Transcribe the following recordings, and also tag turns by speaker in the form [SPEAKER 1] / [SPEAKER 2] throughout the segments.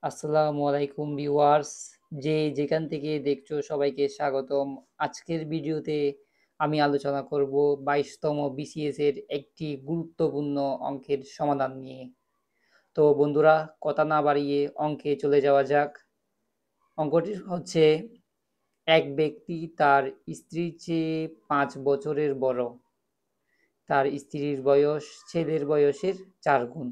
[SPEAKER 1] আসসালামু আলাইকুম ভিউয়ার্স, যে যেখান থেকে দেখছো সবাইকে স্বাগতম। আজকের ভিডিওতে আমি আলোচনা করব 22তম বিসিএস এর একটি গুরুত্বপূর্ণ অঙ্কের সমাধান নিয়ে। তো বন্ধুরা, কথা না বাড়িয়ে অঙ্কে চলে যাওয়া যাক। অঙ্কটি হচ্ছে, এক ব্যক্তি তার স্ত্রীর চেয়ে 5 বছরের বড়। তার স্ত্রীর বয়স ছেলের বয়সের 4 গুণ।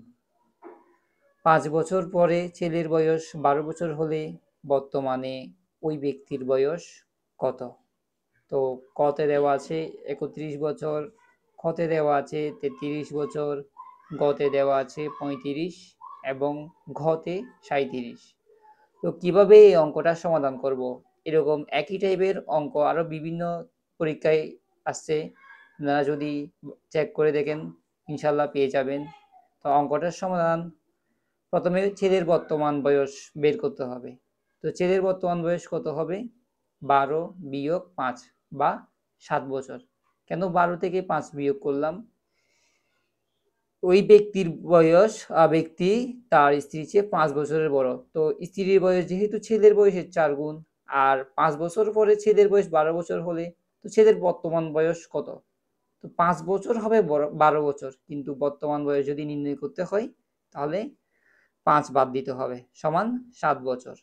[SPEAKER 1] 5 বছর পরে ছেলের বয়স 12 বছর হলে বর্তমানে ওই ব্যক্তির বয়স কত? তো কতে দেওয়া আছে 31 বছর, খতে দেওয়া আছে 33 বছর, গতে দেওয়া আছে 35 এবং ঘতে 37। তো কিভাবে এই অঙ্কটা সমাধান করব? এরকম একই টাইপের অঙ্ক আরো বিভিন্ন পরীক্ষায় আসছে, আপনারা যদি চেক করে দেখেন ইনশাল্লাহ পেয়ে যাবেন। তো অঙ্কটার সমাধান, প্রথমে ছেলের বর্তমান বয়স বের করতে হবে। তো ছেলের বর্তমান বয়স কত হবে? 12 - 5 বা 7 বছর। কেন 12 থেকে 5 বিয়োগ করলাম? ওই ব্যক্তির বয়স, ব্যক্তি তার স্ত্রীর চেয়ে 5 বছরের বড়। তো স্ত্রীর বয়স যেহেতু ছেলের বয়সের 4 গুণ, আর 5 বছর পরে ছেলের বয়স 12 বছর হলে তো ছেলের বর্তমান বয়স কত? তো 5 বছর হবে 12 বছর, কিন্তু বর্তমান বয়স যদি নির্ণয় করতে হয় তাহলে 5 বাদ দিতে হবে, সমান 7 বছর।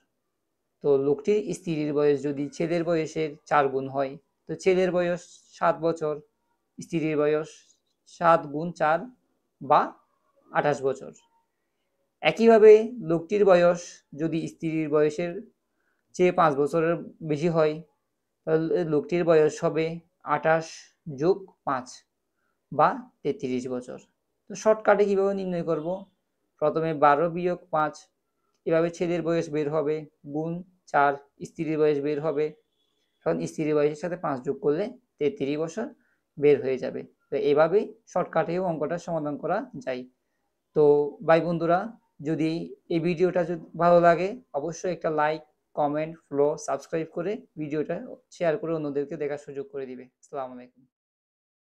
[SPEAKER 1] তো লোকটির স্ত্রীর বয়স যদি ছেলের বয়সের 4 গুণ হয়, তো ছেলের বয়স 7 বছর, স্ত্রীর বয়স 7 গুণ 4 বা 28 বছর। একইভাবে লোকটির বয়স যদি স্ত্রীর বয়সের চেয়ে 5 বছরের বেশি হয়, তাহলে লোকটির বয়স হবে 28 + 5 বা 33 বছর। তো শর্টকাটে কীভাবে নির্ণয় করব? প্রথমে 12 - 5, এভাবে ছেলের বয়স বের হবে, গুণ 4, স্ত্রীর বয়স বের হবে, কারণ স্ত্রীর বয়সের সাথে 5 যোগ করলে 33 বছর বের হয়ে যাবে। তো এভাবেই শর্টকাটেও অঙ্কটা সমাধান করা যায়। তো ভাই বন্ধুরা, যদি এই ভিডিওটা যদি ভালো লাগে অবশ্যই একটা লাইক, কমেন্ট, ফলো, সাবস্ক্রাইব করে ভিডিওটা শেয়ার করে অন্যদেরকে দেখার সুযোগ করে দিবে। আসসালামু আলাইকুম।